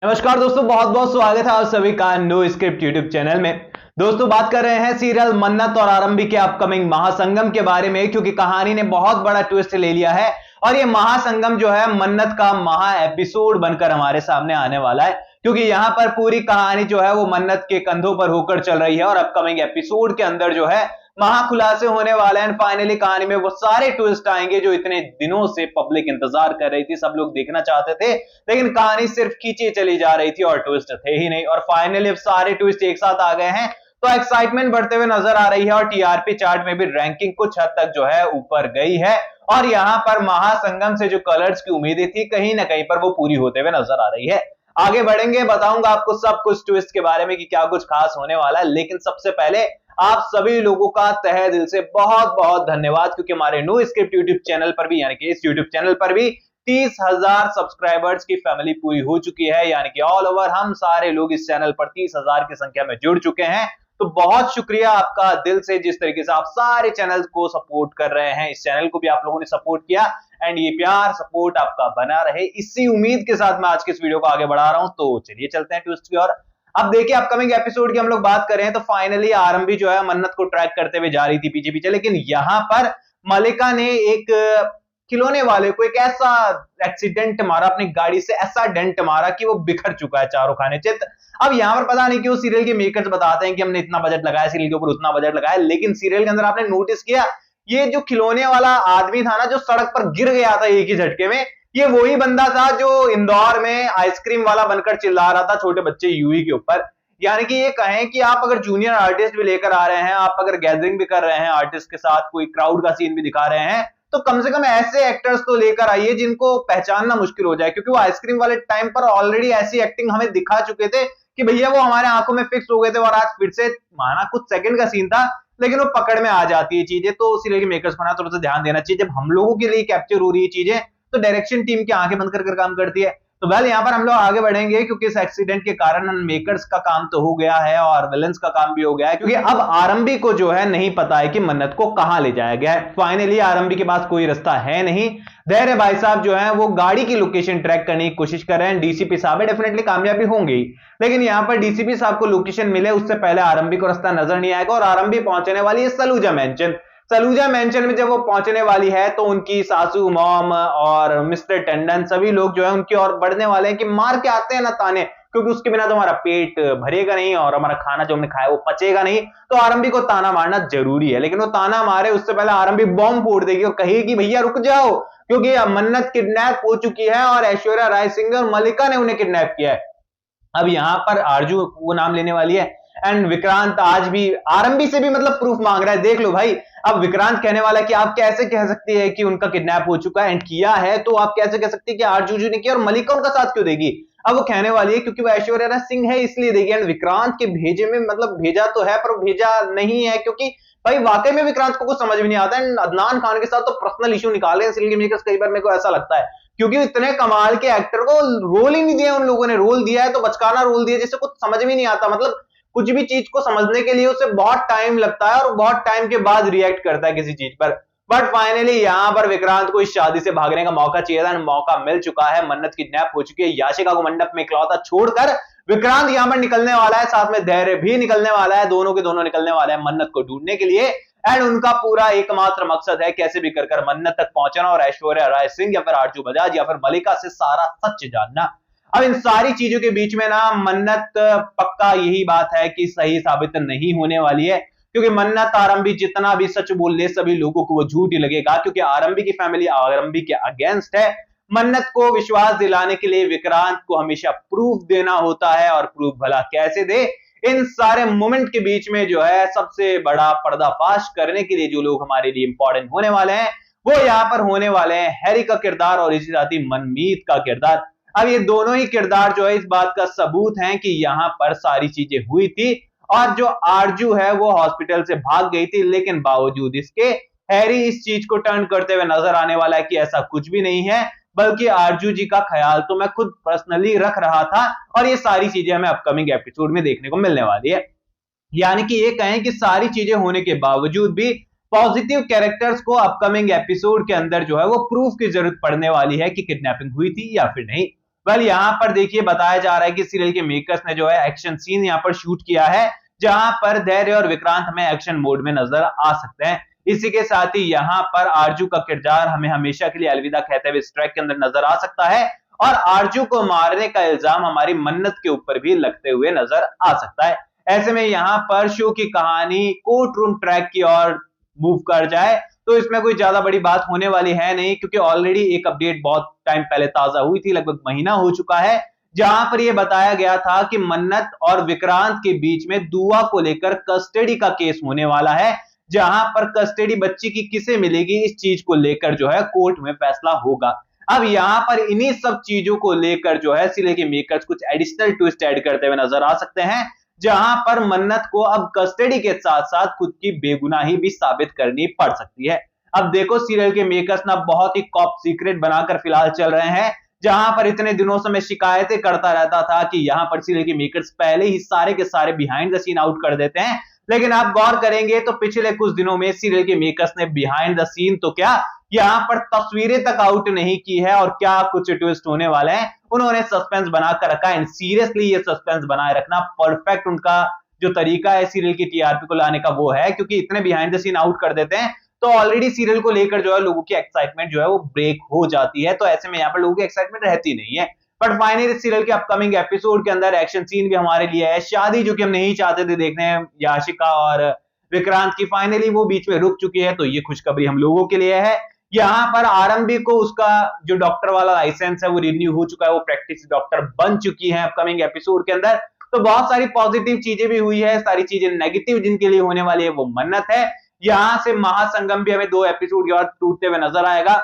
नमस्कार दोस्तों, बहुत बहुत स्वागत है आप सभी का नो स्क्रिप्ट यूट्यूब चैनल में। दोस्तों बात कर रहे हैं सीरियल मन्नत और आरंभी के अपकमिंग महासंगम के बारे में, क्योंकि कहानी ने बहुत बड़ा ट्विस्ट ले लिया है और ये महासंगम जो है मन्नत का महा एपिसोड बनकर हमारे सामने आने वाला है। क्योंकि यहां पर पूरी कहानी जो है वो मन्नत के कंधों पर होकर चल रही है और अपकमिंग एपिसोड के अंदर जो है महाखुलासे होने वाले हैं। फाइनली कहानी में वो सारे ट्विस्ट आएंगे जो इतने दिनों से पब्लिक इंतजार कर रही थी, सब लोग देखना चाहते थे, लेकिन कहानी सिर्फ खींची चली जा रही थी और ट्विस्ट थे ही नहीं। और फाइनली अब सारे ट्विस्ट एक साथ आ गए हैं तो एक्साइटमेंट बढ़ते हुए नजर आ रही है और टीआरपी चार्ट में भी रैंकिंग कुछ हद तक जो है ऊपर गई है। और यहां पर महासंगम से जो कलर्स की उम्मीदें थी कहीं ना कहीं पर वो पूरी होते हुए नजर आ रही है। आगे बढ़ेंगे, बताऊंगा आपको सब कुछ ट्विस्ट के बारे में कि क्या कुछ खास होने वाला है, लेकिन सबसे पहले आप सभी लोगों का तहे दिल से बहुत बहुत धन्यवाद, क्योंकि हमारे नो स्क्रिप्ट यूट्यूब चैनल पर भी, यानी कि इस यूट्यूब चैनल पर भी 30,000 सब्सक्राइबर्स की फैमिली पूरी हो चुकी है। यानी कि ऑल ओवर हम सारे लोग इस चैनल पर 30,000 की संख्या में जुड़ चुके हैं। तो बहुत शुक्रिया आपका दिल से, जिस तरीके से आप सारे चैनल को सपोर्ट कर रहे हैं। इस चैनल को भी आप लोगों ने सपोर्ट किया एंड ये प्यार सपोर्ट आपका बना रहे, इसी उम्मीद के साथ मैं आज के इस वीडियो को आगे बढ़ा रहा हूं। तो चलिए चलते हैं ट्विस्ट की ओर। अब देखिए अपकमिंग एपिसोड की हम लोग बात करें तो फाइनली आरंभी जो है मन्नत को ट्रैक करते हुए जा रही थी पीछे पीछे, लेकिन यहां पर मलिका ने एक खिलौने वाले को एक ऐसा एक्सीडेंट मारा, अपनी गाड़ी से ऐसा डेंट मारा कि वो बिखर चुका है चारों खाने चित। अब यहां पर पता नहीं क्यों सीरियल के मेकर्स बताते हैं कि हमने इतना बजट लगाया, सीरियल के ऊपर उतना बजट लगाया, लेकिन सीरियल के अंदर आपने नोटिस किया ये जो खिलौने वाला आदमी था ना, जो सड़क पर गिर गया था एक ही झटके में, ये वही बंदा था जो इंदौर में आइसक्रीम वाला बनकर चिल्ला रहा था छोटे बच्चे यूवी के ऊपर। यानी कि ये कहें कि आप अगर जूनियर आर्टिस्ट भी लेकर आ रहे हैं, आप अगर गैदरिंग भी कर रहे हैं आर्टिस्ट के साथ, कोई क्राउड का सीन भी दिखा रहे हैं, तो कम से कम ऐसे एक्टर्स तो लेकर आइए जिनको पहचानना मुश्किल हो जाए। क्योंकि वो आइसक्रीम वाले टाइम पर ऑलरेडी ऐसी एक्टिंग हमें दिखा चुके थे कि भैया वो हमारे आंखों में फिक्स हो गए थे, और आज फिर से माना कुछ सेकंड का सीन था लेकिन वो पकड़ में आ जाती है चीजें। तो सीरियल के मेकर्स को ना थोड़ा सा ध्यान देना चाहिए, जब हम लोगों के लिए कैप्चर हो रही है चीजें तो डायरेक्शन टीम की आंखें बंद कर काम करती है। तो वेल यहाँ पर हम लोग आगे बढ़ेंगे, क्योंकि इस एक्सीडेंट के कारण मेकर्स का काम तो हो गया है और विलन्स का काम भी हो गया है, क्योंकि अब आरंभी को जो है नहीं पता है कि मन्नत को कहां ले जाया गया है। फाइनली आरंभी के पास कोई रास्ता है नहीं। धैर्य भाई साहब जो है वो गाड़ी की लोकेशन ट्रैक करने की कोशिश कर रहे हैं। डीसीपी साहब डेफिनेटली कामयाबी होंगे, लेकिन यहां पर डीसीपी साहब को लोकेशन मिले उससे पहले आरंभी को रास्ता नजर नहीं आएगा और आरंभी पहुंचने वाली है सलूजा मैंशन। सलूजा मेंशन में जब वो पहुंचने वाली है तो उनकी सासू, मॉम और मिस्टर टंडन सभी लोग जो है उनकी ओर बढ़ने वाले हैं कि मार के आते हैं ना ताने, क्योंकि उसके बिना तो हमारा पेट भरेगा नहीं और हमारा खाना जो हमने खाया वो पचेगा नहीं। तो आरंभी को ताना मारना जरूरी है, लेकिन वो ताना मारे उससे पहले आरंभी बॉम्ब फोड़ देगी और कहेगी भैया रुक जाओ, क्योंकि मन्नत किडनैप हो चुकी है और ऐश्वर्या राय सिंह और मलिका ने उन्हें किडनैप किया है। अब यहां पर आरजू वो नाम लेने वाली है एंड विक्रांत आज भी आरंभी से भी मतलब प्रूफ मांग रहा है, देख लो भाई। अब विक्रांत कहने वाला है कि आप कैसे कह सकती है कि उनका किडनैप हो चुका है एंड किया है, तो आप कैसे कह सकती है कि आरजू ने किया और मलिका उनका साथ क्यों देगी। अब वो कहने वाली है क्योंकि वो ऐश्वर्या राय सिंह है इसलिए देगी, एंड विक्रांत के भेजे में मतलब भेजा तो है पर भेजा नहीं है, क्योंकि भाई वाकई में विक्रांत को कुछ समझ में नहीं आता है। अदनान खान के साथ तो पर्सनल इशू निकाले हैं सीरियल मेकर्स, कई बार मेरे को ऐसा लगता है, क्योंकि इतने कमाल के एक्टर को रोल ही नहीं दिया उन लोगों ने। रोल दिया है तो बचकाना रोल दिया जिससे कुछ समझ में नहीं आता, मतलब कुछ भी चीज को समझने के लिए उसे बहुत टाइम लगता है और बहुत टाइम के बाद रिएक्ट करता है किसी चीज पर। बट फाइनली यहां पर विक्रांत को इस शादी से भागने का मौका चाहिए था, मौका मिल चुका है। मन्नत किडनैप हो चुकी है, याशिका को मंडप में इकलौता छोड़कर विक्रांत यहां पर निकलने वाला है, साथ में धैर्य भी निकलने वाला है, दोनों के दोनों निकलने वाले हैं मन्नत को ढूंढने के लिए। एंड उनका पूरा एकमात्र मकसद है कैसे भी कर मन्नत तक पहुंचना और ऐश्वर्या राय सिंह या फिर आरजू बजाज या फिर मलिका से सारा सच जानना। अब इन सारी चीजों के बीच में ना मन्नत पक्का यही बात है कि सही साबित नहीं होने वाली है, क्योंकि मन्नत आरंभी जितना भी सच बोल ले सभी लोगों को वो झूठ ही लगेगा, क्योंकि आरंभी की फैमिली आरंभी के अगेंस्ट है। मन्नत को विश्वास दिलाने के लिए विक्रांत को हमेशा प्रूफ देना होता है, और प्रूफ भला कैसे दे। इन सारे मोमेंट के बीच में जो है सबसे बड़ा पर्दाफाश करने के लिए जो लोग हमारे लिए इंपॉर्टेंट होने वाले हैं वो यहाँ पर होने वाले हैं हैरी का किरदार और इसी साथ ही मनमीत का किरदार। अब ये दोनों ही किरदार जो है इस बात का सबूत हैं कि यहाँ पर सारी चीजें हुई थी और जो आरजू है वो हॉस्पिटल से भाग गई थी, लेकिन बावजूद इसके हैरी इस चीज को टर्न करते हुए नजर आने वाला है कि ऐसा कुछ भी नहीं है, बल्कि आरजू जी का ख्याल तो मैं खुद पर्सनली रख रहा था। और ये सारी चीजें हमें अपकमिंग एपिसोड में देखने को मिलने वाली है। यानी कि ये कहें कि सारी चीजें होने के बावजूद भी पॉजिटिव कैरेक्टर्स को अपकमिंग एपिसोड के अंदर जो है वो प्रूफ की जरूरत पड़ने वाली है कि किडनैपिंग हुई थी या फिर नहीं। वेल यहाँ पर देखिए बताया जा रहा है कि सीरियल के मेकर्स ने जो है एक्शन सीन यहाँ पर शूट किया है, जहां पर धैर्य और विक्रांत हमें एक्शन मोड में नजर आ सकते हैं। इसी के साथ ही यहाँ पर आरजू का किरदार हमें हमेशा के लिए अलविदा कहते हुए इस ट्रैक के अंदर नजर आ सकता है, और आरजू को मारने का इल्जाम हमारी मन्नत के ऊपर भी लगते हुए नजर आ सकता है। ऐसे में यहाँ पर शो की कहानी कोर्ट रूम ट्रैक की ओर मूव कर जाए तो इसमें कोई ज्यादा बड़ी बात होने वाली है नहीं, क्योंकि ऑलरेडी एक अपडेट बहुत टाइम पहले ताजा हुई थी, लगभग महीना हो चुका है, जहां पर यह बताया गया था कि मन्नत और विक्रांत के बीच में दुआ को लेकर कस्टडी का केस होने वाला है, जहां पर कस्टडी बच्ची की किसे मिलेगी इस चीज को लेकर जो है कोर्ट में फैसला होगा। अब यहां पर इन्हीं सब चीजों को लेकर जो है सीरियल के मेकर्स कुछ एडिशनल ट्विस्ट ऐड करते हुए नजर आ सकते हैं, जहां पर मन्नत को अब कस्टडी के साथ साथ खुद की बेगुनाही भी साबित करनी पड़ सकती है। अब देखो सीरियल के मेकर्स ना बहुत ही टॉप सीक्रेट बनाकर फिलहाल चल रहे हैं, जहां पर इतने दिनों से मैं शिकायतें करता रहता था कि यहां पर सीरियल के मेकर्स पहले ही सारे के सारे बिहाइंड द सीन आउट कर देते हैं, लेकिन आप गौर करेंगे तो पिछले कुछ दिनों में सीरियल के मेकर्स ने बिहाइंड द सीन तो क्या यहां पर तस्वीरें तक आउट नहीं की है, और क्या कुछ ट्विस्ट होने वाले हैं उन्होंने सस्पेंस बनाकर रखा है। एंड सीरियसली ये सस्पेंस बनाए रखना परफेक्ट उनका जो तरीका है सीरियल की टीआरपी को लाने का वो है, क्योंकि इतने बिहाइंड द सीन आउट कर देते हैं तो ऑलरेडी सीरियल को लेकर जो है लोगों की एक्साइटमेंट जो है वो ब्रेक हो जाती है, तो ऐसे में यहाँ पर लोगों की एक्साइटमेंट रहती नहीं है। बट फाइनली सीरियल के अपकमिंग एपिसोड के अंदर एक्शन सीन भी हमारे लिए है, शादी जो कि हम नहीं चाहते थे देखने याशिका और विक्रांत की, फाइनली वो बीच में रुक चुकी है, तो ये खुशखबरी हम लोगों के लिए है। यहाँ पर आरंभी को उसका जो डॉक्टर वाला लाइसेंस है वो रिन्यू हो चुका है, वो प्रैक्टिस डॉक्टर बन चुकी है अपकमिंग एपिसोड के अंदर, तो बहुत सारी पॉजिटिव चीजें भी हुई है, सारी चीजें नेगेटिव जिनके लिए होने वाली है वो मन्नत है। यहां से महासंगम भी हमें 2 एपिसोड के बाद टूटते हुए नजर आएगा।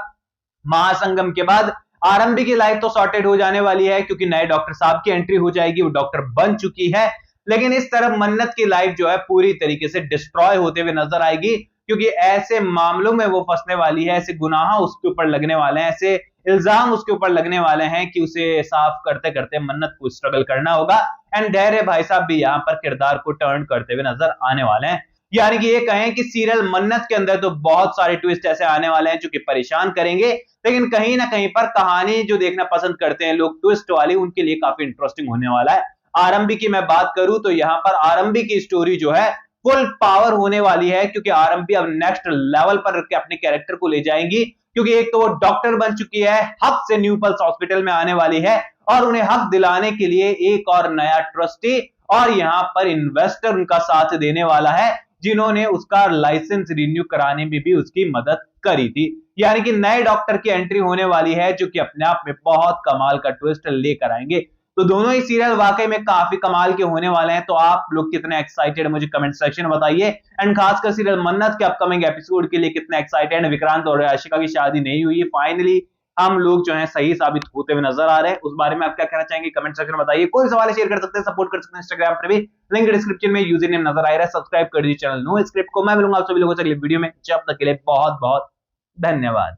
महासंगम के बाद आरंभी की लाइफ तो सॉर्टेड हो जाने वाली है, क्योंकि नए डॉक्टर साहब की एंट्री हो जाएगी, वो डॉक्टर बन चुकी है, लेकिन इस तरफ मन्नत की लाइफ जो है पूरी तरीके से डिस्ट्रॉय होते हुए नजर आएगी, क्योंकि ऐसे मामलों में वो फंसने वाली है, ऐसे गुनाह उसके ऊपर लगने वाले हैं, ऐसे इल्जाम उसके ऊपर लगने वाले हैं कि उसे साफ करते करते मन्नत को स्ट्रगल करना होगा। एंड धैर्य भाई साहब भी यहाँ पर किरदार को टर्न करते हुए नजर आने वाले हैं, यानी कि ये कहें कि सीरियल मन्नत के अंदर तो बहुत सारे ट्विस्ट ऐसे आने वाले हैं जो कि परेशान करेंगे, लेकिन कहीं ना कहीं पर कहानी जो देखना पसंद करते हैं लोग ट्विस्ट वाली, उनके लिए काफी इंटरेस्टिंग होने वाला है। आरंभी की मैं बात करूं तो यहाँ पर आरंभी की स्टोरी जो है फुल पावर होने वाली है, क्योंकि आरंभी अब नेक्स्ट लेवल पर अपने कैरेक्टर को ले जाएंगी, क्योंकि एक तो वो डॉक्टर बन चुकी है, हक से न्यू पल्स हॉस्पिटल में आने वाली है, और उन्हें हक दिलाने के लिए एक और नया ट्रस्टी और यहाँ पर इन्वेस्टर उनका साथ देने वाला है, जिन्होंने उसका लाइसेंस रिन्यू कराने में भी उसकी मदद करी थी। यानी कि नए डॉक्टर की एंट्री होने वाली है, जो कि अपने आप में बहुत कमाल का ट्विस्ट लेकर आएंगे। तो दोनों ही सीरियल वाकई में काफी कमाल के होने वाले हैं, तो आप लोग कितने एक्साइटेड मुझे कमेंट सेक्शन में बताइए। एंड खासकर सीरियल मन्नत के अपकमिंग एपिसोड के लिए कितने एक्साइटेड। विक्रांत और आशिका की शादी नहीं हुई है, फाइनली हम लोग जो है सही साबित होते हुए नजर आ रहे हैं, उस बारे में आप क्या कहना चाहेंगे कमेंट सेक्शन में बताइए। कोई सवाल शेयर कर सकते हैं, सपोर्ट कर सकते हैं इंस्टाग्राम पर भी, लिंक डिस्क्रिप्शन में यूजर नेम नजर आ रहा है, सब्सक्राइब कर दीजिए चैनल नो स्क्रिप्ट को। मैं मिलूंगा आप सभी लोगों से अगले वीडियो में, जब तक के लिए बहुत बहुत धन्यवाद।